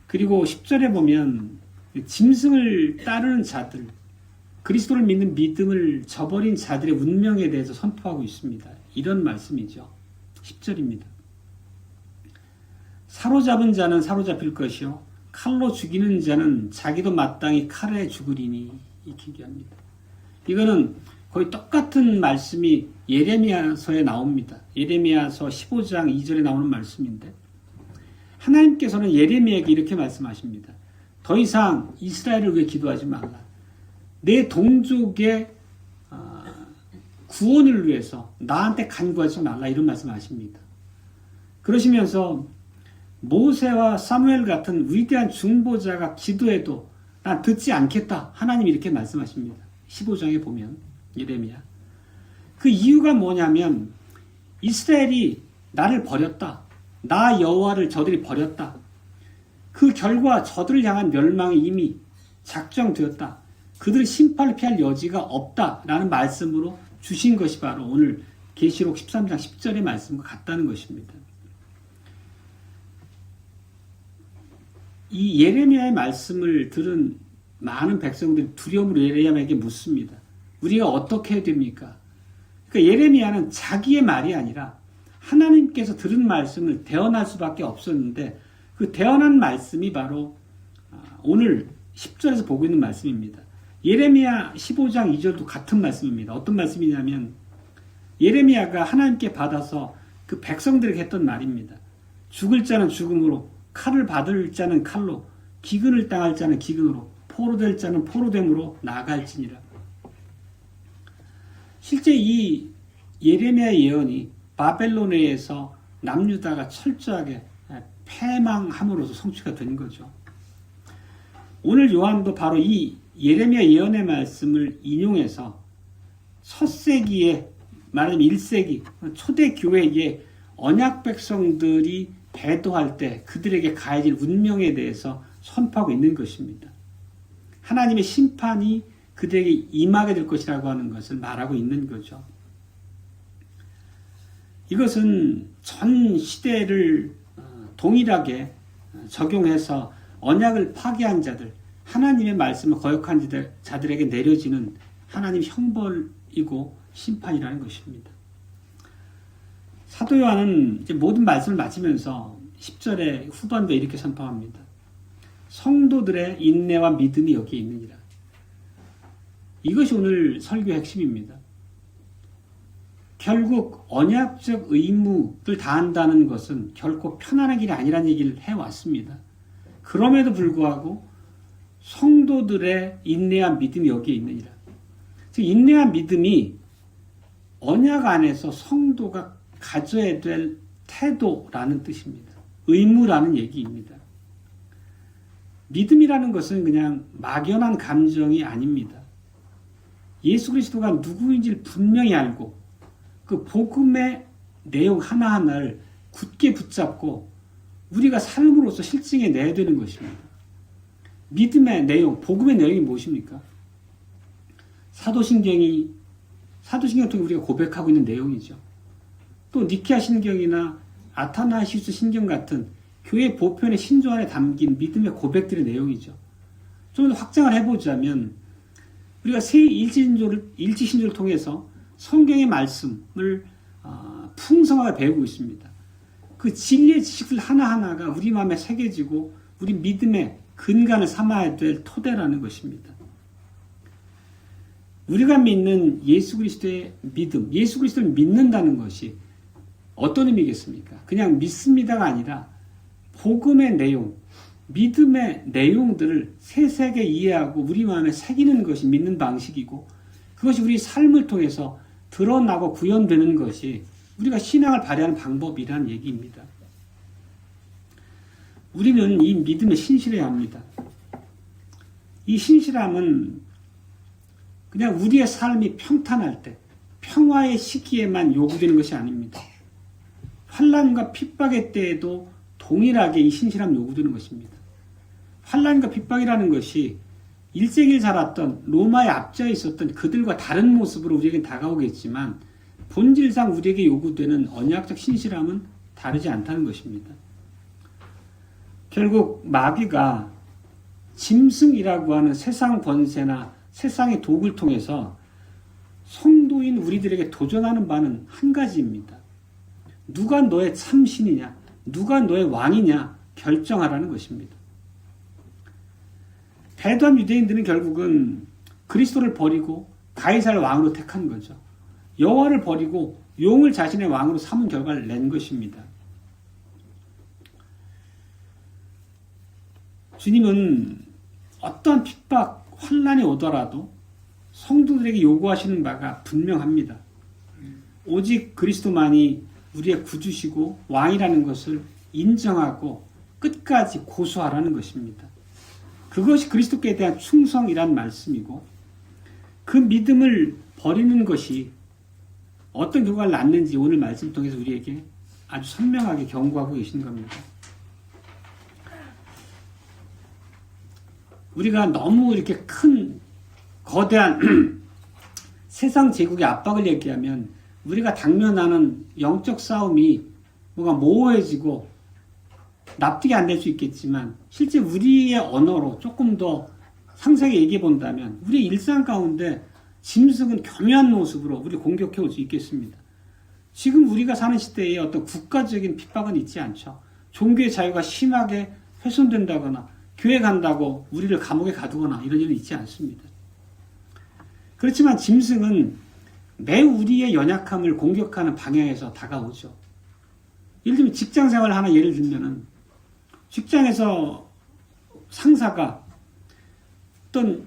[SPEAKER 1] 그리고 10절에 보면 짐승을 따르는 자들, 그리스도를 믿는 믿음을 저버린 자들의 운명에 대해서 선포하고 있습니다. 이런 말씀이죠. 10절입니다. 사로잡은 자는 사로잡힐 것이요 칼로 죽이는 자는 자기도 마땅히 칼에 죽으리니 이렇게 얘기합니다. 이거는 거의 똑같은 말씀이 예레미야서에 나옵니다. 예레미야서 15장 2절에 나오는 말씀인데 하나님께서는 예레미야에게 이렇게 말씀하십니다. 더 이상 이스라엘을 위해 기도하지 말라. 내 동족의 구원을 위해서 나한테 간구하지 말라. 이런 말씀하십니다. 그러시면서 모세와 사무엘 같은 위대한 중보자가 기도해도 난 듣지 않겠다. 하나님이 이렇게 말씀하십니다. 15장에 보면 예레미야. 그 이유가 뭐냐면 이스라엘이 나를 버렸다. 나 여호와를 저들이 버렸다. 그 결과 저들을 향한 멸망이 이미 작정되었다. 그들의 심판을 피할 여지가 없다라는 말씀으로 주신 것이 바로 오늘 계시록 13장 10절의 말씀과 같다는 것입니다. 이 예레미야의 말씀을 들은 많은 백성들이 두려움으로 예레미야에게 묻습니다. 우리가 어떻게 해야 됩니까? 그러니까 예레미야는 자기의 말이 아니라 하나님께서 들은 말씀을 대언할 수밖에 없었는데 그 대언한 말씀이 바로 오늘 10절에서 보고 있는 말씀입니다. 예레미야 15장 2절도 같은 말씀입니다. 어떤 말씀이냐면 예레미야가 하나님께 받아서 그 백성들에게 했던 말입니다. 죽을 자는 죽음으로, 칼을 받을 자는 칼로, 기근을 당할 자는 기근으로, 포로될 자는 포로됨으로 나아갈지니라. 실제 이 예레미야 예언이 바벨론에서 남유다가 철저하게 패망함으로써 성취가 된 거죠. 오늘 요한도 바로 이 예레미야 예언의 말씀을 인용해서 첫 세기에 말하자면 1세기 초대 교회의 언약 백성들이 배도할 때 그들에게 가해질 운명에 대해서 선포하고 있는 것입니다. 하나님의 심판이 그들에게 임하게 될 것이라고 하는 것을 말하고 있는 거죠. 이것은 전 시대를 동일하게 적용해서 언약을 파괴한 자들, 하나님의 말씀을 거역한 자들에게 내려지는 하나님 형벌이고 심판이라는 것입니다. 사도 요한은 이제 모든 말씀을 마치면서 10절의 후반부에 이렇게 선포합니다. 성도들의 인내와 믿음이 여기에 있느니라. 이것이 오늘 설교의 핵심입니다. 결국 언약적 의무를 다한다는 것은 결코 편안한 길이 아니라는 얘기를 해왔습니다. 그럼에도 불구하고 성도들의 인내와 믿음이 여기에 있느니라. 즉 인내와 믿음이 언약 안에서 성도가 가져야 될 태도라는 뜻입니다. 의무라는 얘기입니다. 믿음이라는 것은 그냥 막연한 감정이 아닙니다. 예수 그리스도가 누구인지를 분명히 알고 그 복음의 내용 하나하나를 굳게 붙잡고 우리가 삶으로서 실증해 내야 되는 것입니다. 믿음의 내용, 복음의 내용이 무엇입니까? 사도신경을 통해 우리가 고백하고 있는 내용이죠. 또 니케아 신경이나 아타나시우스 신경 같은 교회 보편의 신조 안에 담긴 믿음의 고백들의 내용이죠. 좀 더 확장을 해보자면 우리가 새 일지신조를 통해서 성경의 말씀을 풍성하게 배우고 있습니다. 그 진리의 지식들 하나하나가 우리 마음에 새겨지고 우리 믿음의 근간을 삼아야 될 토대라는 것입니다. 우리가 믿는 예수 그리스도의 믿음, 예수 그리스도를 믿는다는 것이 어떤 의미겠습니까? 그냥 믿습니다가 아니라 복음의 내용, 믿음의 내용들을 세세하게 이해하고 우리 마음에 새기는 것이 믿는 방식이고 그것이 우리 삶을 통해서 드러나고 구현되는 것이 우리가 신앙을 발휘하는 방법이라는 얘기입니다. 우리는 이 믿음에 신실해야 합니다. 이 신실함은 그냥 우리의 삶이 평탄할 때, 평화의 시기에만 요구되는 것이 아닙니다. 환난과 핍박의 때에도 동일하게 이 신실함이 요구되는 것입니다. 환난과 핍박이라는 것이 1세기를 살았던 로마의 앞자에 있었던 그들과 다른 모습으로 우리에게 다가오겠지만 본질상 우리에게 요구되는 언약적 신실함은 다르지 않다는 것입니다. 결국 마귀가 짐승이라고 하는 세상 권세나 세상의 도구를 통해서 성도인 우리들에게 도전하는 바는 한 가지입니다. 누가 너의 참신이냐, 누가 너의 왕이냐 결정하라는 것입니다. 배도한 유대인들은 결국은 그리스도를 버리고 가이사를 왕으로 택한 거죠. 여호와를 버리고 용을 자신의 왕으로 삼은 결과를 낸 것입니다. 주님은 어떤 핍박, 환난이 오더라도 성도들에게 요구하시는 바가 분명합니다. 오직 그리스도만이 우리의 구주시고 왕이라는 것을 인정하고 끝까지 고수하라는 것입니다. 그것이 그리스도께 대한 충성이란 말씀이고 그 믿음을 버리는 것이 어떤 결과를 낳는지 오늘 말씀 통해서 우리에게 아주 선명하게 경고하고 계신 겁니다. 우리가 너무 이렇게 큰 거대한 세상 제국의 압박을 얘기하면 우리가 당면하는 영적 싸움이 뭔가 모호해지고 납득이 안 될 수 있겠지만 실제 우리의 언어로 조금 더 상세하게 얘기해 본다면 우리의 일상 가운데 짐승은 교묘한 모습으로 우리를 공격해 올 수 있겠습니다. 지금 우리가 사는 시대에 어떤 국가적인 핍박은 있지 않죠. 종교의 자유가 심하게 훼손된다거나 교회 간다고 우리를 감옥에 가두거나 이런 일은 있지 않습니다. 그렇지만 짐승은 매우 우리의 연약함을 공격하는 방향에서 다가오죠. 예를 들면 직장 생활 하나 예를 들면은 직장에서 상사가 어떤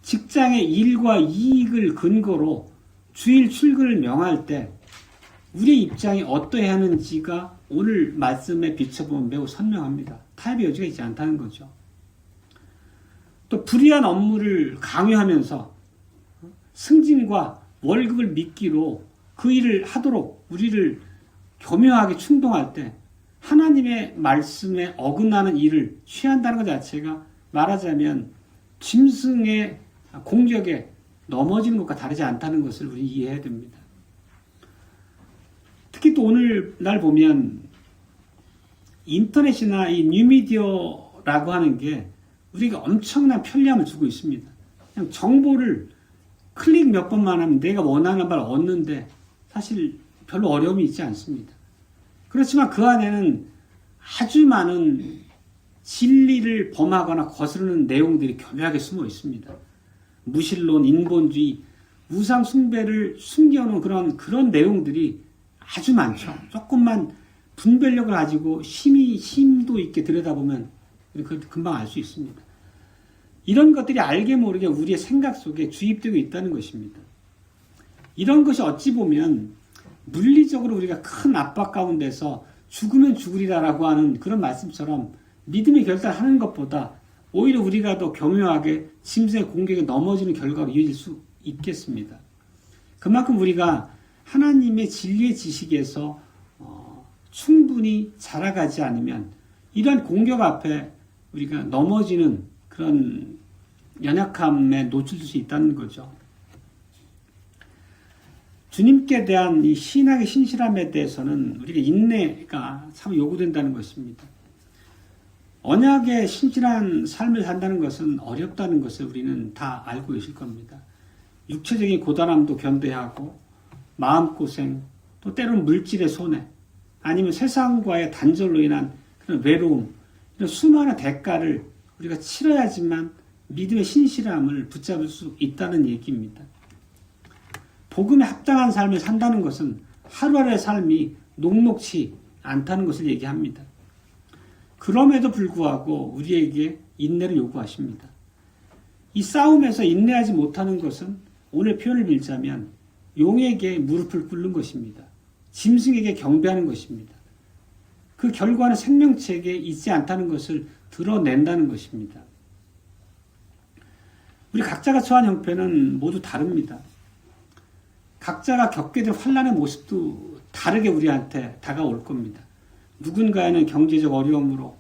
[SPEAKER 1] 직장의 일과 이익을 근거로 주일 출근을 명할 때 우리의 입장이 어떠해야 하는지가 오늘 말씀에 비춰보면 매우 선명합니다. 타협의 여지가 있지 않다는 거죠. 또 불이한 업무를 강요하면서 승진과 월급을 미끼로 그 일을 하도록 우리를 교묘하게 충동할 때 하나님의 말씀에 어긋나는 일을 취한다는 것 자체가 말하자면 짐승의 공격에 넘어지는 것과 다르지 않다는 것을 우리 이해해야 됩니다. 특히 또 오늘날 보면 인터넷이나 이 뉴미디어라고 하는 게 우리가 엄청난 편리함을 주고 있습니다. 그냥 정보를 클릭 몇 번만 하면 내가 원하는 바를 얻는데 사실 별로 어려움이 있지 않습니다. 그렇지만 그 안에는 아주 많은 진리를 범하거나 거스르는 내용들이 교묘하게 숨어 있습니다. 무신론, 인본주의, 우상 숭배를 숨겨놓은 그런 내용들이 아주 많죠. 조금만 분별력을 가지고 심도 있게 들여다보면 금방 알 수 있습니다. 이런 것들이 알게 모르게 우리의 생각 속에 주입되고 있다는 것입니다. 이런 것이 어찌 보면 물리적으로 우리가 큰 압박 가운데서 죽으면 죽으리라라고 하는 그런 말씀처럼 믿음의 결단하는 것보다 오히려 우리가 더 교묘하게 짐승의 공격에 넘어지는 결과로 이어질 수 있겠습니다. 그만큼 우리가 하나님의 진리의 지식에서 충분히 자라가지 않으면 이러한 공격 앞에 우리가 넘어지는 그런 연약함에 노출될 수 있다는 거죠. 주님께 대한 이 신앙의 신실함에 대해서는 우리가 인내가 참 요구된다는 것입니다. 언약의 신실한 삶을 산다는 것은 어렵다는 것을 우리는 다 알고 계실 겁니다. 육체적인 고단함도 견뎌야 하고 마음고생, 또 때로는 물질의 손해, 아니면 세상과의 단절로 인한 그런 외로움, 이런 수많은 대가를 우리가 치러야지만 믿음의 신실함을 붙잡을 수 있다는 얘기입니다. 복음에 합당한 삶을 산다는 것은 하루하루의 삶이 녹록치 않다는 것을 얘기합니다. 그럼에도 불구하고 우리에게 인내를 요구하십니다. 이 싸움에서 인내하지 못하는 것은 오늘 표현을 빌자면 용에게 무릎을 꿇는 것입니다. 짐승에게 경배하는 것입니다. 그 결과는 생명체에게 있지 않다는 것을 드러낸다는 것입니다. 우리 각자가 처한 형편은 모두 다릅니다. 각자가 겪게 될 환난의 모습도 다르게 우리한테 다가올 겁니다. 누군가는 경제적 어려움으로,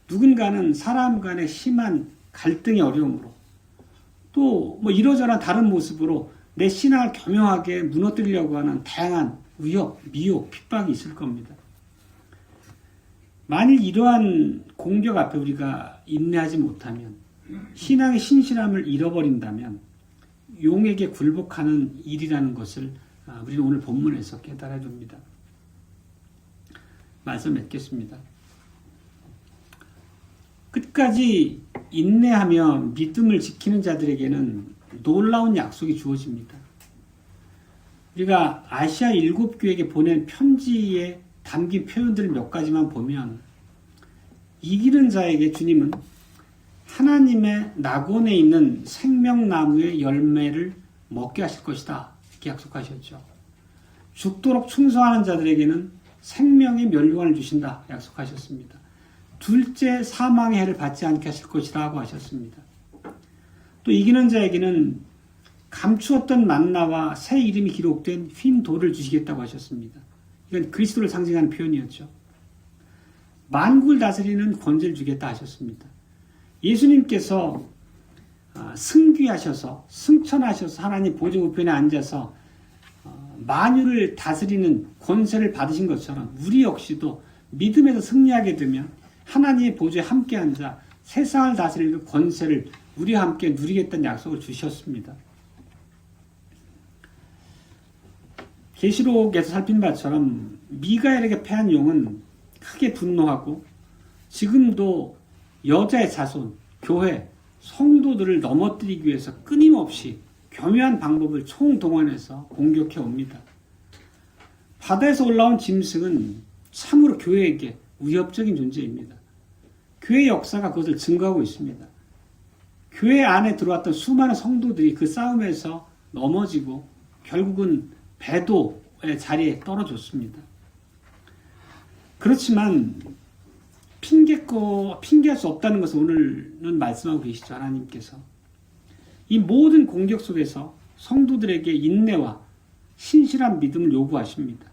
[SPEAKER 1] 누군가는 사람 간의 심한 갈등의 어려움으로, 또 이러저러한 다른 모습으로 내 신앙을 교묘하게 무너뜨리려고 하는 다양한 위협, 미혹, 핍박이 있을 겁니다. 만일 이러한 공격 앞에 우리가 인내하지 못하면, 신앙의 신실함을 잃어버린다면 용에게 굴복하는 일이라는 것을 우리는 오늘 본문에서 깨달아야 됩니다. 말씀 맺겠습니다. 끝까지 인내하며 믿음을 지키는 자들에게는 놀라운 약속이 주어집니다. 우리가 아시아 7교회에게 보낸 편지에 담긴 표현들 몇 가지만 보면 이기는 자에게 주님은 하나님의 낙원에 있는 생명나무의 열매를 먹게 하실 것이다. 이렇게 약속하셨죠. 죽도록 충성하는 자들에게는 생명의 멸류관을 주신다. 약속하셨습니다. 둘째 사망의 해를 받지 않게 하실 것이다 하고 하셨습니다. 또 이기는 자에게는 감추었던 만나와 새 이름이 기록된 흰 돌을 주시겠다고 하셨습니다. 이건 그리스도를 상징하는 표현이었죠. 만국을 다스리는 권세를 주겠다 하셨습니다. 예수님께서 승귀하셔서 승천하셔서 하나님 보좌 우편에 앉아서 만유를 다스리는 권세를 받으신 것처럼 우리 역시도 믿음에서 승리하게 되면 하나님의 보좌에 함께 앉아 세상을 다스리는 권세를 우리와 함께 누리겠다는 약속을 주셨습니다. 계시록에서 살핀 바처럼 미가엘에게 패한 용은 크게 분노하고 지금도 여자의 자손, 교회, 성도들을 넘어뜨리기 위해서 끊임없이 교묘한 방법을 총동원해서 공격해 옵니다. 바다에서 올라온 짐승은 참으로 교회에게 위협적인 존재입니다. 교회 역사가 그것을 증거하고 있습니다. 교회 안에 들어왔던 수많은 성도들이 그 싸움에서 넘어지고 결국은 배도의 자리에 떨어졌습니다. 그렇지만 핑계할 수 없다는 것을 오늘은 말씀하고 계시죠. 하나님께서. 이 모든 공격 속에서 성도들에게 인내와 신실한 믿음을 요구하십니다.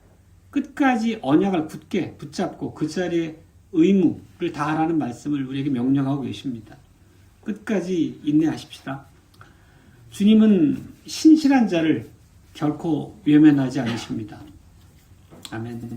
[SPEAKER 1] 끝까지 언약을 굳게 붙잡고 그 자리에 의무를 다하라는 말씀을 우리에게 명령하고 계십니다. 끝까지 인내하십시다. 주님은 신실한 자를 결코 외면하지 않으십니다. 아멘.